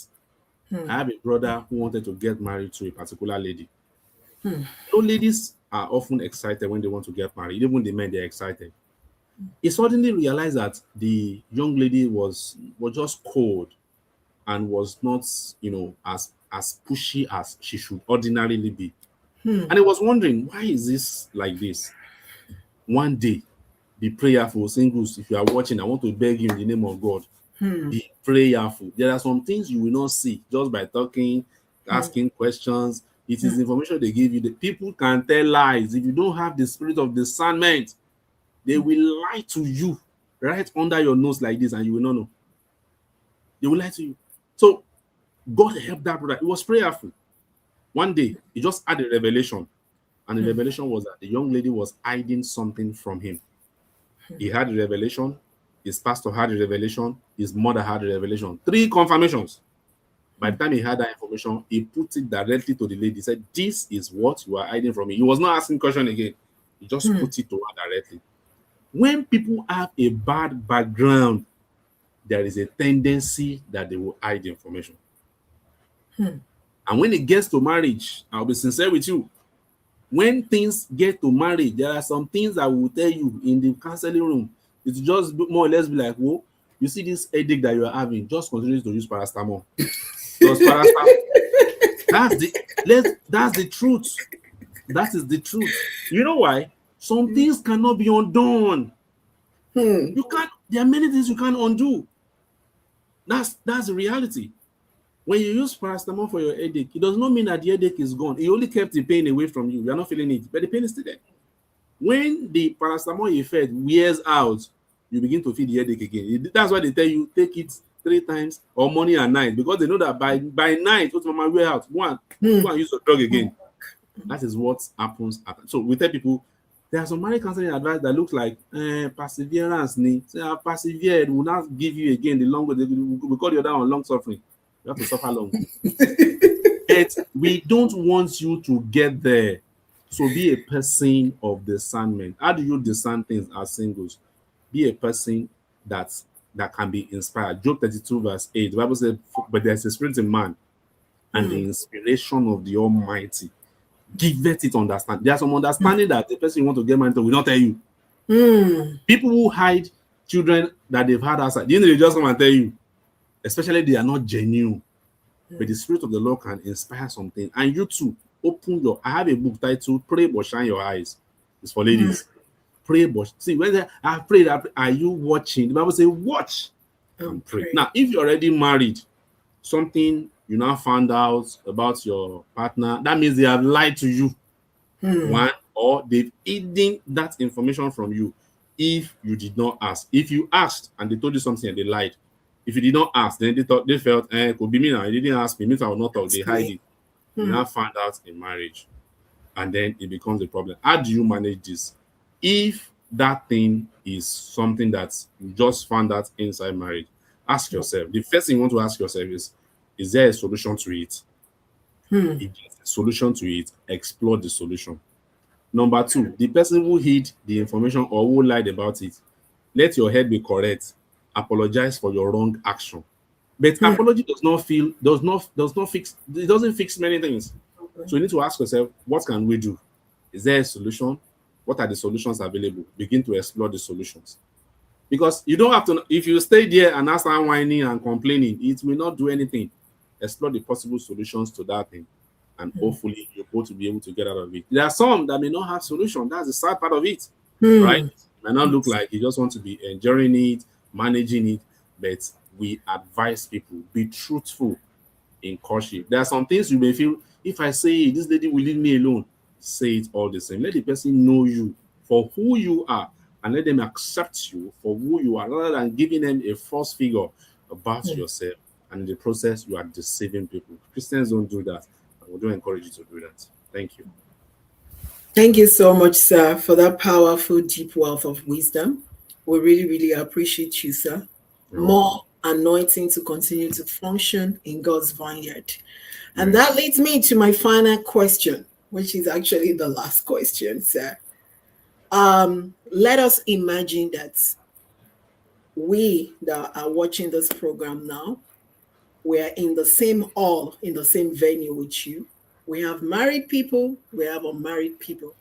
I have a brother who wanted to get married to a particular lady. So ladies are often excited when they want to get married. Even the men, they're excited. He suddenly realized that the young lady was just cold and was not, as pushy as she should ordinarily be. And he was wondering, why is this like this? One day, be prayerful. Singles, if you are watching, I want to beg you in the name of God, be prayerful. There are some things you will not see just by talking, asking questions. It is information they give you. The people can tell lies. If you don't have the spirit of discernment, they will lie to you right under your nose like this, and you will not know. They will lie to you. So God helped that brother. He was prayerful. One day, he just had a revelation. And the revelation was that the young lady was hiding something from him. He had a revelation. His pastor had a revelation. His mother had a revelation. 3 confirmations. By the time he had that information, he put it directly to the lady. He said, this is what you are hiding from me. He was not asking question again. He just put it to her directly. When people have a bad background, there is a tendency that they will hide information. And when it gets to marriage, I'll be sincere with you. When things get to marriage, there are some things I will tell you in the counseling room. It's just more or less be like, whoa, you see this headache that you are having, just continue to use paracetamol. Because paracetamol, that's the truth. That is the truth. You know why? Some things cannot be undone. You can't, there are many things you can't undo. That's the reality. When you use paracetamol for your headache, it does not mean that the headache is gone. It only kept the pain away from you. You are not feeling it, but the pain is still there. When the paracetamol effect wears out, you begin to feel the headache again. That's why they tell you take it 3 times or morning and night, because they know that by night, what mama wear out, go and use the drug again. That is what happens. So we tell people there are some marriage counseling advice that looks like perseverance. Say, I persevered, will not give you again the long way. We call you down on long suffering. You have to suffer long. But we don't want you to get there. So be a person of discernment. How do you discern things as singles? Be a person that can be inspired. Job 32 verse 8, the Bible says, but there's a spirit in man, and the inspiration of the Almighty giveth it understanding. There's some understanding that the person you want to get married to will not tell you. People who hide children that they've had outside, they just come and tell you, especially they are not genuine. But the Spirit of the Lord can inspire something. And you too, I have a book titled Pray But Shine Your Eyes. It's for ladies. Pray but see, when I prayed, are you watching? The Bible says, watch and pray. Now, if you're already married, something you now found out about your partner, that means they have lied to you. One, or they've hidden that information from you if you did not ask. If you asked and they told you something and they lied, if you did not ask, then they felt, it could be me now. You didn't ask me, means I will not talk. They hide it. You now find out in marriage, and then it becomes a problem. How do you manage this? If that thing is something that you just found out inside marriage, ask yourself. The first thing you want to ask yourself is there a solution to it? If there's a solution to it, explore the solution. Number 2, the person who hid the information or who lied about it, let your head be correct. Apologize for your wrong action. But apology does not fix, it doesn't fix many things. So you need to ask yourself, what can we do? Is there a solution? What are the solutions available? Begin to explore the solutions. Because you don't have to, if you stay there and now start whining and complaining, it will not do anything. Explore the possible solutions to that thing. and hopefully you're both to be able to get out of it. There are some that may not have solution. That's the sad part of it, right? It may not look like you just want to be enduring it, managing it, but we advise people, be truthful in courtship. There are some things you may feel, if I say this lady will leave me alone, say it all the same. Let the person know you for who you are and let them accept you for who you are, rather than giving them a false figure about yourself. And in the process, you are deceiving people. Christians don't do that. And we don't encourage you to do that. Thank you. Thank you so much, sir, for that powerful, deep wealth of wisdom. We really, really appreciate you, sir. More anointing to continue to function in God's vineyard. And that leads me to my final question, which is actually the last question, sir. Let us imagine that we that are watching this program now, we're in the same hall, in the same venue with you. We have married people, we have unmarried people.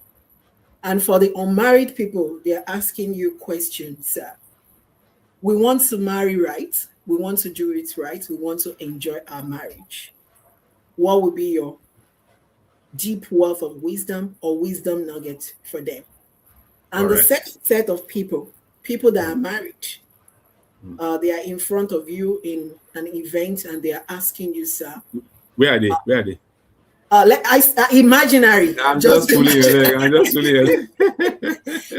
And for the unmarried people, they're asking you questions, sir. We want to marry right. We want to do it right. We want to enjoy our marriage. What would be your deep wealth of wisdom or wisdom nugget for them? And the second set of people that are married, they are in front of you in an event and they are asking you, sir. Where are they? Where are they? Imaginary. I'm just fooling.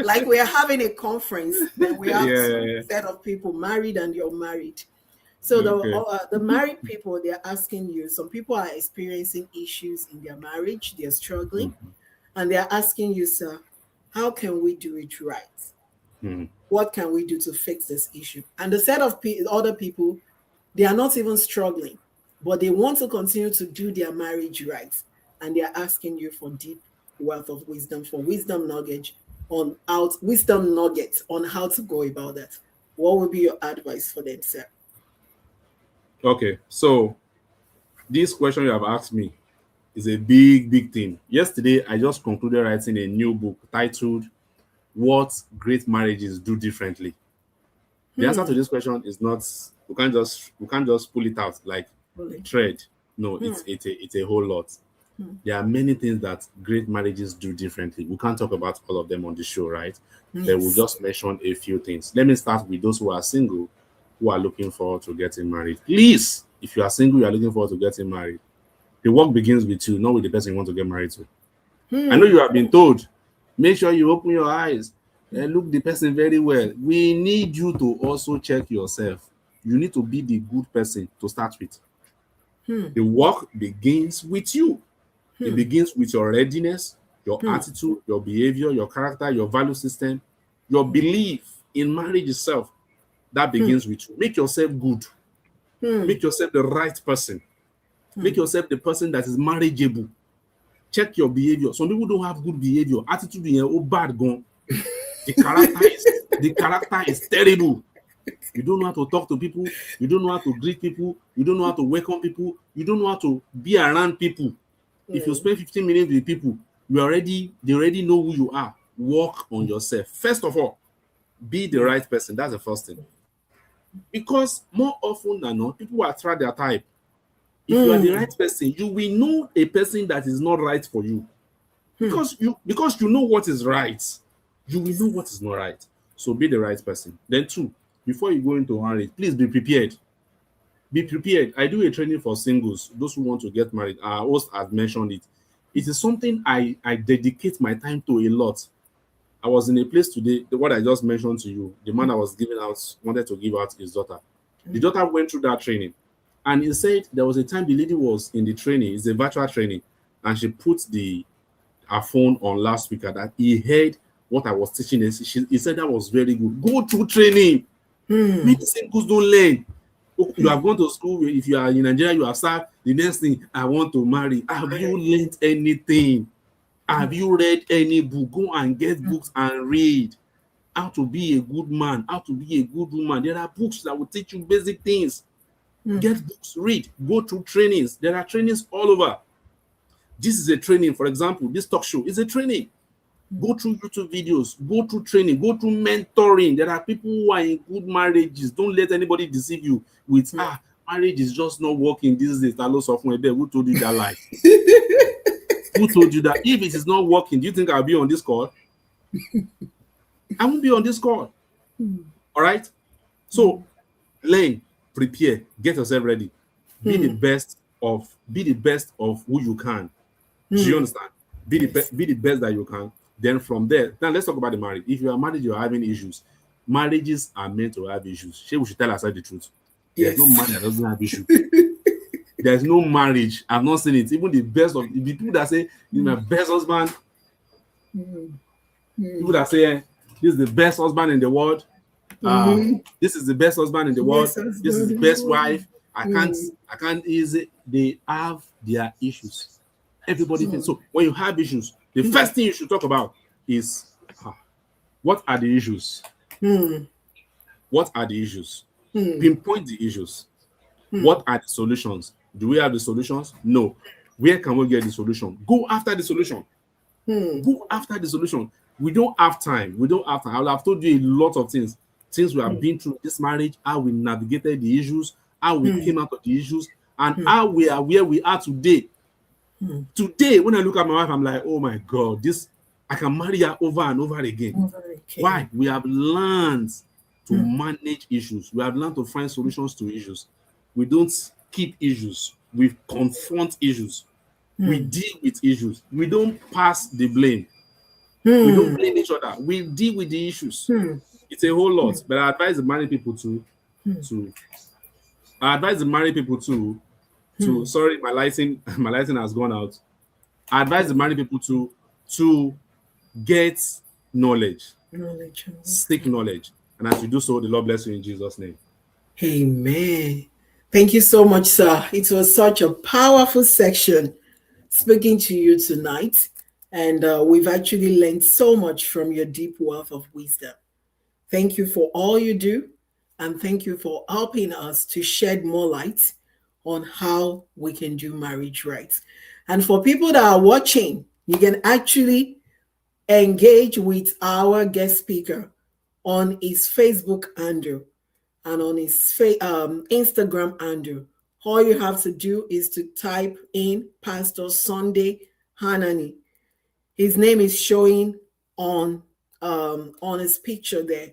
Like we are having a conference and we have a set of people married and you're married. So the married people, they're asking you, some people are experiencing issues in their marriage, they're struggling, and they're asking you, sir, how can we do it right? What can we do to fix this issue? And the set of other people, they are not even struggling, but they want to continue to do their marriage right. And they're asking you for deep wealth of wisdom, for wisdom nuggets on how to go about that. What would be your advice for them, sir? Okay, so this question you have asked me is a big thing. Yesterday, I just concluded writing a new book titled What Great Marriages Do Differently. The answer to this question is not, we can't just pull it out like thread. No, it's a whole lot. There are many things that great marriages do differently. We can't talk about all of them on the show, right? Yes. But we'll just mention a few things. Let me start with those who are single, who are looking forward to getting married. Please, if you are single, you are looking forward to getting married, the work begins with you, not with the person you want to get married to. I know you have been told, make sure you open your eyes and look the person very well. We need you to also check yourself. You need to be the good person to start with. The work begins with you. It begins with your readiness, your attitude, your behavior, your character, your value system, your belief in marriage itself. That begins with you. Make yourself good. Make yourself the right person. Make yourself the person that is marriageable. Check your behavior. Some people don't have good behavior. Attitude is bad gone. The character is terrible. You don't know how to talk to people. You don't know how to greet people. You don't know how to welcome people. You don't know how to be around people. If you spend 15 minutes with people, they already know who you are. Work on yourself. First of all, be the right person. That's the first thing. Because more often than not, people will attract their type. If you are the right person, you will know a person that is not right for you. Because you know what is right. You will know what is not right. So be the right person. Then 2, before you go into marriage, please be prepared. Be prepared. I do a training for singles, those who want to get married. Our host has mentioned it. It is something I dedicate my time to a lot. I was in a place today, what I just mentioned to you, the man I was giving out wanted to give out his daughter. The daughter went through that training. And he said there was a time the lady was in the training, it's a virtual training, and she put her phone on loudspeaker that he heard what I was teaching. He said that was very good. Go through training. Many singles don't learn. You have gone to school. If you are in Nigeria, you have started the next thing, I want to marry. Have you learned anything? Have you read any book? Go and get books and read how to be a good man, how to be a good woman. There are books that will teach you basic things. Get books, read, go through trainings. There are trainings all over. This is a training. For example, this talk show is a training. Go through YouTube videos, go through training, go through mentoring. There are people who are in good marriages. Don't let anybody deceive you with marriage is just not working these days. Who told you that lie? Who told you that? If it is not working, do you think I'll be on this call? I won't be on this call. All right? So learn, prepare, get yourself ready. Be the best of who you can. Do you understand? Be the best that you can. Then from there, now let's talk about the marriage. If you are married, you are having issues. Marriages are meant to have issues. We should tell ourselves the truth. There's no man that doesn't have issues. There's no marriage. I've not seen it. Even the best of the people that say, "You're my best husband." People that say, "This is the best husband in the world." This is the best husband in the world. This is the best wife. I can't easily. They have their issues. Everybody thinks so. When you have issues, the first thing you should talk about is what are the issues? What are the issues? Pinpoint the issues. What are the solutions? Do we have the solutions? No. Where can we get the solution? Go after the solution. Go after the solution. We don't have time. I will have told you a lot of things we have been through this marriage, how we navigated the issues, how we came out of the issues, and how we are where we are today. Today, when I look at my wife, I'm like, oh my God, I can marry her over and over again. Why? We have learned to manage issues. We have learned to find solutions to issues. We don't keep issues. We confront issues. We deal with issues. We don't pass the blame. We don't blame each other. We deal with the issues. It's a whole lot. But I advise the married people to sorry, my lighting has gone out. I advise the married people to get knowledge. Seek knowledge. And as you do so, the Lord bless you in Jesus' name. Amen. Thank you so much, sir. It was such a powerful section speaking to you tonight. And we've actually learned so much from your deep wealth of wisdom. Thank you for all you do. And thank you for helping us to shed more light on how we can do marriage right. And for people that are watching, you can actually engage with our guest speaker on his Facebook handle and on his Instagram handle. All you have to do is to type in Pastor Sunday Anani. His name is showing on his picture there.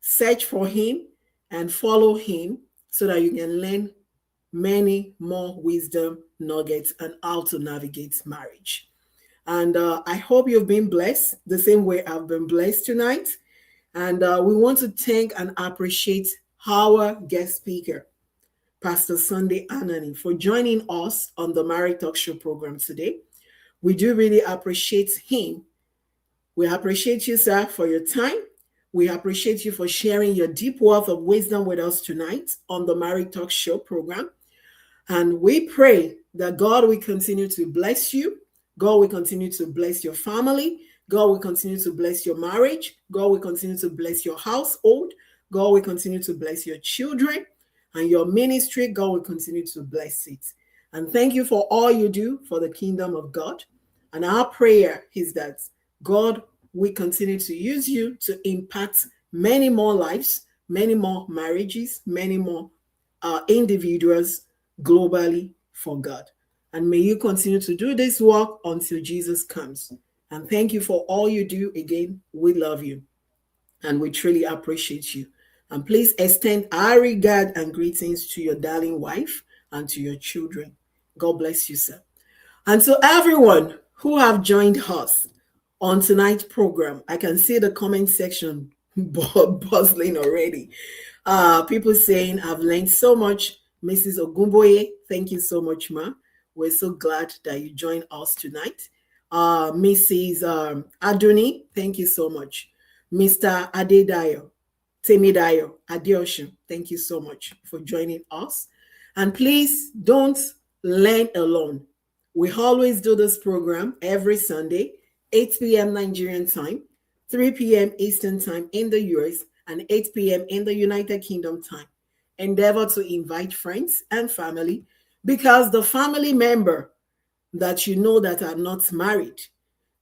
Search for him and follow him so that you can learn many more wisdom nuggets and how to navigate marriage. And I hope you've been blessed the same way I've been blessed tonight. And we want to thank and appreciate our guest speaker, Pastor Sunday Anani, for joining us on the Marriage Talk Show program today. We do really appreciate him. We appreciate you, sir, for your time. We appreciate you for sharing your deep wealth of wisdom with us tonight on the Marriage Talk Show program. And we pray that God will continue to bless you. God will continue to bless your family. God will continue to bless your marriage. God will continue to bless your household. God will continue to bless your children and your ministry. God will continue to bless it. And thank you for all you do for the kingdom of God. And our prayer is that God will continue to use you to impact many more lives, many more marriages, many more individuals globally for God. And may you continue to do this work until Jesus comes. And thank you for all you do. Again, we love you and we truly appreciate you. And please extend our regard and greetings to your darling wife and to your children. God bless you, sir. And to everyone who have joined us on tonight's program, I can see the comment section bustling already. People saying, I've learned so much. Mrs. Ogumboye, thank you so much, ma. We're so glad that you joined us tonight. Mrs. Adoni, thank you so much. Mr. Adedayo, Temidayo, Adeoshun, thank you so much for joining us. And please don't learn alone. We always do this program every Sunday, 8 p.m. Nigerian time, 3 p.m. Eastern time in the US, and 8 p.m. in the United Kingdom time. Endeavor to invite friends and family, because the family member that you know that are not married,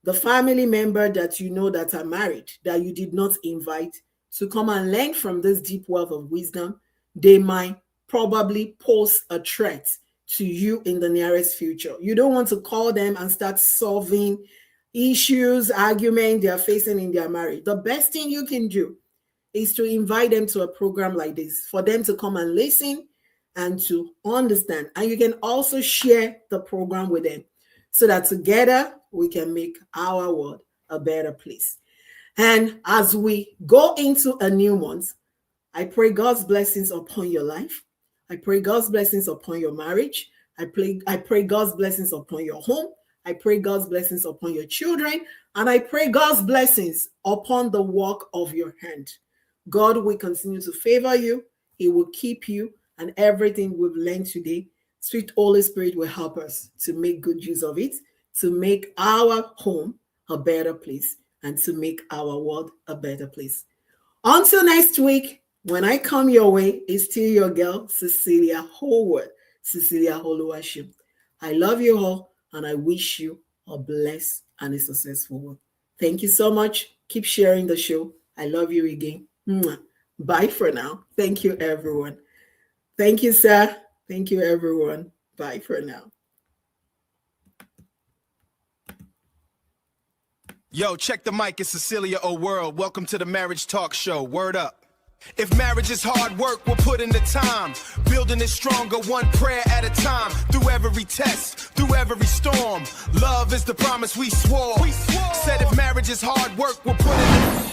the family member that you know that are married, that you did not invite to come and learn from this deep wealth of wisdom, they might probably pose a threat to you in the nearest future. You don't want to call them and start solving issues, arguments they are facing in their marriage. The best thing you can do is to invite them to a program like this, for them to come and listen and to understand. And you can also share the program with them so that together we can make our world a better place. And as we go into a new month, I pray God's blessings upon your life. I pray God's blessings upon your marriage. I pray God's blessings upon your home. I pray God's blessings upon your children. And I pray God's blessings upon the work of your hand. God will continue to favor you. He will keep you. And everything we've learned today, sweet Holy Spirit will help us to make good use of it, to make our home a better place, and to make our world a better place. Until next week, when I come your way, it's still your girl, Cecelia Howard, Cecelia Holuwashim. I love you all, and I wish you a blessed and a successful one. Thank you so much. Keep sharing the show. I love you again. Bye for now. Thank you, everyone. Thank you, sir. Thank you, everyone. Bye for now. Yo, check the mic. It's Cecelia O'World. Welcome to the Marriage Talk Show. Word up. If marriage is hard work, we'll put in the time. Building it stronger, one prayer at a time. Through every test, through every storm. Love is the promise we swore. Said if marriage is hard work, we'll put in the